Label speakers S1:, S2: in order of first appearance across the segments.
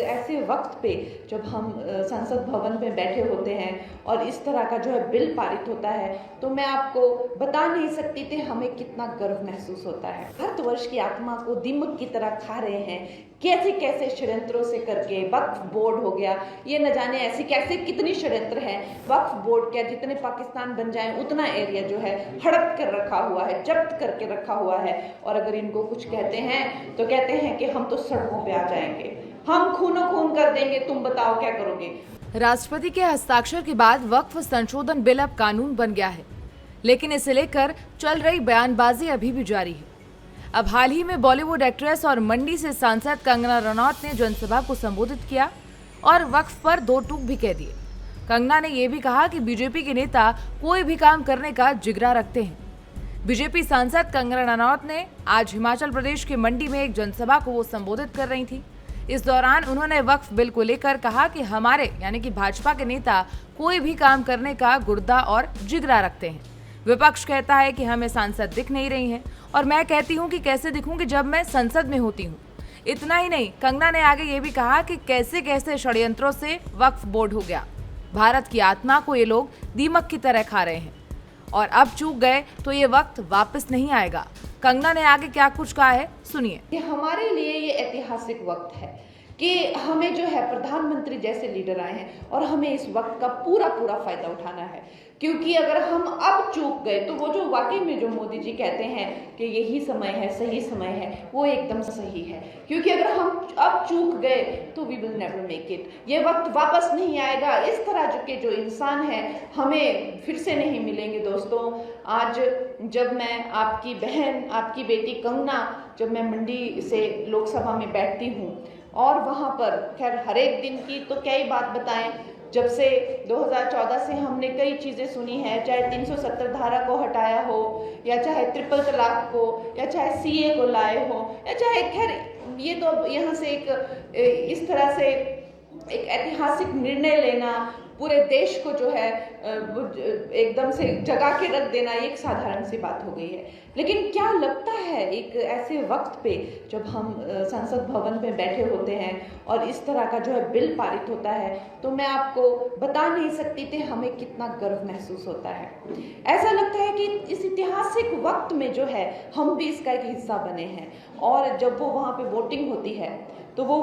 S1: ऐसे वक्त पे जब हम संसद भवन में बैठे होते हैं और इस तरह का जो है बिल पारित होता है, तो मैं आपको बता नहीं सकती थी हमें कितना गर्व महसूस होता है। भारतवर्ष की आत्मा को दीमक की तरह खा रहे हैं, कैसे कैसे षड्यंत्रों से करके। वक्फ बोर्ड हो गया, ये न जाने ऐसी कैसे कितनी षड्यंत्र है। वक्फ बोर्ड क्या, जितने पाकिस्तान बन जाए उतना एरिया जो है हड़प कर रखा हुआ है, जब्त करके रखा हुआ है। और अगर इनको कुछ कहते हैं तो कहते हैं कि हम तो सड़कों पे आ जाएंगे, हम खूनो खून कर देंगे, तुम बताओ क्या करोगे।
S2: राष्ट्रपति के हस्ताक्षर के बाद वक्फ संशोधन बिल अब कानून बन गया है, लेकिन इसे लेकर चल रही बयानबाजी अभी भी जारी है। अब हाल ही में बॉलीवुड एक्ट्रेस और मंडी से सांसद कंगना रनौत ने जनसभा को संबोधित किया और वक्फ पर दो टूक भी कह दिए। कंगना ने यह भी कहा कि बीजेपी के नेता कोई भी काम करने का जिगरा रखते हैं। बीजेपी सांसद कंगना रनौत ने आज हिमाचल प्रदेश के मंडी में एक जनसभा को वो संबोधित कर रही थी। इस दौरान उन्होंने वक्फ बिल को लेकर कहा कि हमारे यानी कि भाजपा के नेता कोई भी काम करने का गुर्दा और जिगरा रखते हैं। विपक्ष कहता है कि हमें सांसद दिख नहीं रही हैं और मैं कहती हूं कि कैसे दिखूंगी जब मैं संसद में होती हूं। इतना ही नहीं, कंगना ने आगे ये भी कहा कि कैसे कैसे षड्यंत्रों से वक्फ बोर्ड हो गया। भारत की आत्मा को ये लोग दीमक की तरह खा रहे हैं और अब चूक गए तो ये वक्त वापस नहीं आएगा। कंगना ने आगे क्या कुछ कहा है, सुनिए।
S1: हमारे लिए ये ऐतिहासिक वक्त है कि हमें जो है प्रधानमंत्री जैसे लीडर आए हैं और हमें इस वक्त का पूरा फायदा उठाना है। क्योंकि अगर हम अब चूक गए तो वो जो वाकई में जो मोदी जी कहते हैं कि यही समय है, सही समय है, वो एकदम सही है। क्योंकि अगर हम अब चूक गए तो we will never make it. ये वक्त वापस नहीं आएगा। इस तरह के जो इंसान है हमें फिर से नहीं मिलेंगे दोस्तों। आज जब मैं आपकी बहन, आपकी बेटी कंगना, जब मैं मंडी से लोकसभा में बैठती हूँ और वहाँ पर खैर हर एक दिन की तो क्या ही बात बताएं, जब से 2014 से हमने कई चीज़ें सुनी हैं, चाहे 370 धारा को हटाया हो, या चाहे ट्रिपल तलाक को, या चाहे सीए को लाए हो, या चाहे खैर ये तो यहाँ से इस तरह से एक ऐतिहासिक निर्णय लेना, पूरे देश को जो है एकदम से जगा के रख देना, ये एक साधारण सी बात हो गई है। लेकिन क्या लगता है एक ऐसे वक्त पे जब हम संसद भवन में बैठे होते हैं और इस तरह का जो है बिल पारित होता है, तो मैं आपको बता नहीं सकती थी हमें कितना गर्व महसूस होता है। ऐसा लगता है कि इस ऐतिहासिक वक्त में जो है हम भी इसका एक हिस्सा बने हैं। और जब वो वहाँ पे वोटिंग होती है तो वो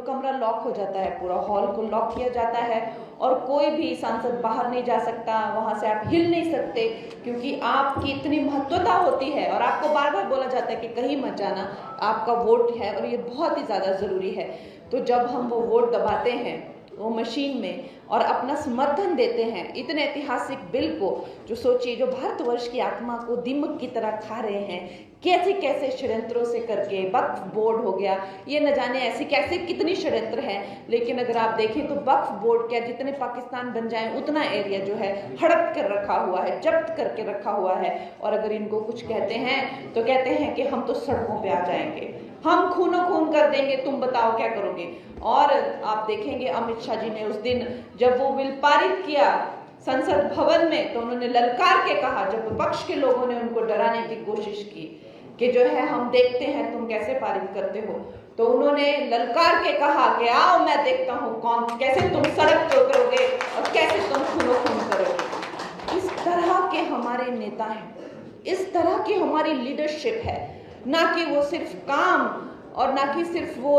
S1: कमरा लॉक हो जाता है, पूरा हॉल को लॉक किया जाता है और कोई भी सांसद बाहर नहीं जा सकता, वहां से आप हिल नहीं सकते, क्योंकि आपकी इतनी महत्वता होती है और आपको बार बार बोला जाता है कि कहीं मत जाना, आपका वोट है और ये बहुत ही ज़्यादा ज़रूरी है। तो जब हम वो वोट दबाते हैं वो मशीन में और अपना समर्थन देते हैं इतने ऐतिहासिक बिल को, जो सोचिए जो भारतवर्ष की आत्मा को दीमक की तरह खा रहे हैं, कैसे कैसे षड्यंत्रों से करके। वक्फ बोर्ड हो गया, ये न जाने ऐसी कैसे कितनी षड्यंत्र है। लेकिन अगर आप देखें तो वक्फ बोर्ड क्या, जितने पाकिस्तान बन जाए उतना एरिया जो है हड़प कर रखा हुआ है, जब्त करके रखा हुआ है। और अगर इनको कुछ कहते हैं तो कहते हैं कि हम तो सड़कों पे आ जाएंगे, हम खूनो खून कर देंगे, तुम बताओ क्या करोगे। और आप देखेंगे अमित शाह जी ने उस दिन जब वो बिल पारित किया संसद भवन में, तो उन्होंने ललकार के कहा, जब विपक्ष के लोगों ने उनको डराने की कोशिश की कि जो है हम देखते हैं तुम कैसे पारित करते हो, तो उन्होंने ललकार के कहा कि आओ मैं देखता हूँ कौन कैसे तुम सड़क पे उतरोगे और कैसे तुम खूनो खून करोगे। इस तरह के हमारे नेता हैं, इस तरह की हमारी लीडरशिप है, ना कि वो सिर्फ काम और ना कि सिर्फ वो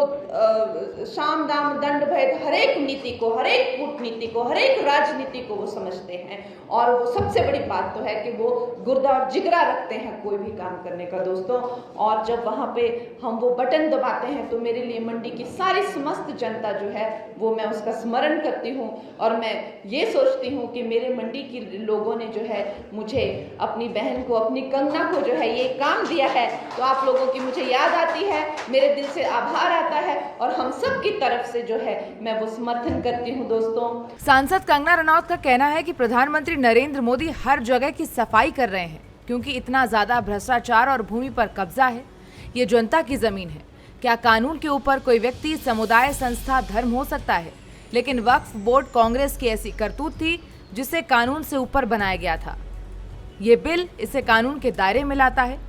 S1: साम दाम दंड भेद, हर एक नीति को, हर एक कूटनीति को, हर एक राजनीति को वो समझते हैं। और वो सबसे बड़ी बात तो है कि वो गुर्दा और जिगरा रखते हैं कोई भी काम करने का दोस्तों। और जब वहाँ पे हम वो बटन दबाते हैं तो मेरे लिए मंडी की सारी समस्त जनता जो है वो मैं उसका स्मरण करती हूँ और मैं ये सोचती हूँ कि मेरे मंडी की लोगों ने जो है मुझे, अपनी बहन को, अपनी कंगना को जो है ये काम दिया है, तो आप लोगों की मुझे याद आती है, मेरे दिल से आभार आता है और हम सब की तरफ से जो है मैं वो समर्थन करती हूँ दोस्तों।
S2: सांसद कंगना रनौत का कहना है कि प्रधानमंत्री नरेंद्र मोदी हर जगह की सफाई कर रहे हैं, क्योंकि इतना ज्यादा भ्रष्टाचार और भूमि पर कब्जा है। ये जनता की जमीन है। क्या कानून के ऊपर कोई व्यक्ति, समुदाय, संस्था, धर्म हो सकता है? लेकिन वक्फ बोर्ड कांग्रेस की ऐसी करतूत थी जिसे कानून से ऊपर बनाया गया था। ये बिल इसे कानून के दायरे में लाता है।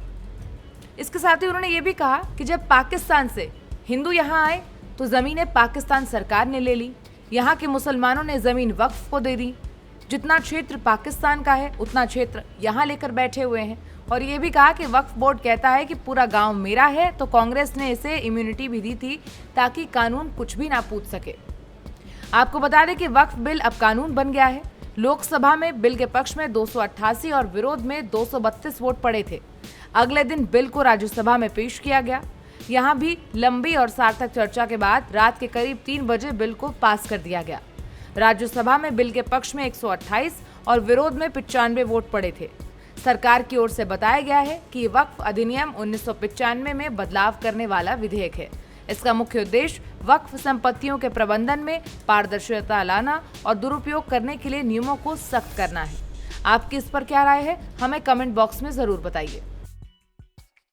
S2: इसके साथ ही उन्होंने ये भी कहा कि जब पाकिस्तान से हिंदू यहाँ आए तो ज़मीनें पाकिस्तान सरकार ने ले ली। यहाँ के मुसलमानों ने ज़मीन वक्फ को दे दी। जितना क्षेत्र पाकिस्तान का है उतना क्षेत्र यहाँ लेकर बैठे हुए हैं। और ये भी कहा कि वक्फ बोर्ड कहता है कि पूरा गांव मेरा है, तो कांग्रेस ने इसे इम्यूनिटी भी दी थी ताकि कानून कुछ भी ना पूछ सके। आपको बता दें कि वक्फ बिल अब कानून बन गया है। लोकसभा में बिल के पक्ष में 288 और विरोध में 232 वोट पड़े थे। अगले दिन बिल को राज्यसभा में पेश किया गया। यहाँ भी लंबी और सार्थक चर्चा के बाद रात के करीब 3 बजे बिल को पास कर दिया गया। राज्यसभा में बिल के पक्ष में 128 और विरोध में 95 वोट पड़े थे। सरकार की ओर से बताया गया है कि वक्फ अधिनियम 1995 में बदलाव करने वाला विधेयक है। इसका मुख्य उद्देश्य वक्फ संपत्तियों के प्रबंधन में पारदर्शिता लाना और दुरुपयोग करने के लिए नियमों को सख्त करना है। आपकी इस पर क्या राय है, हमें कमेंट बॉक्स में जरूर बताइए।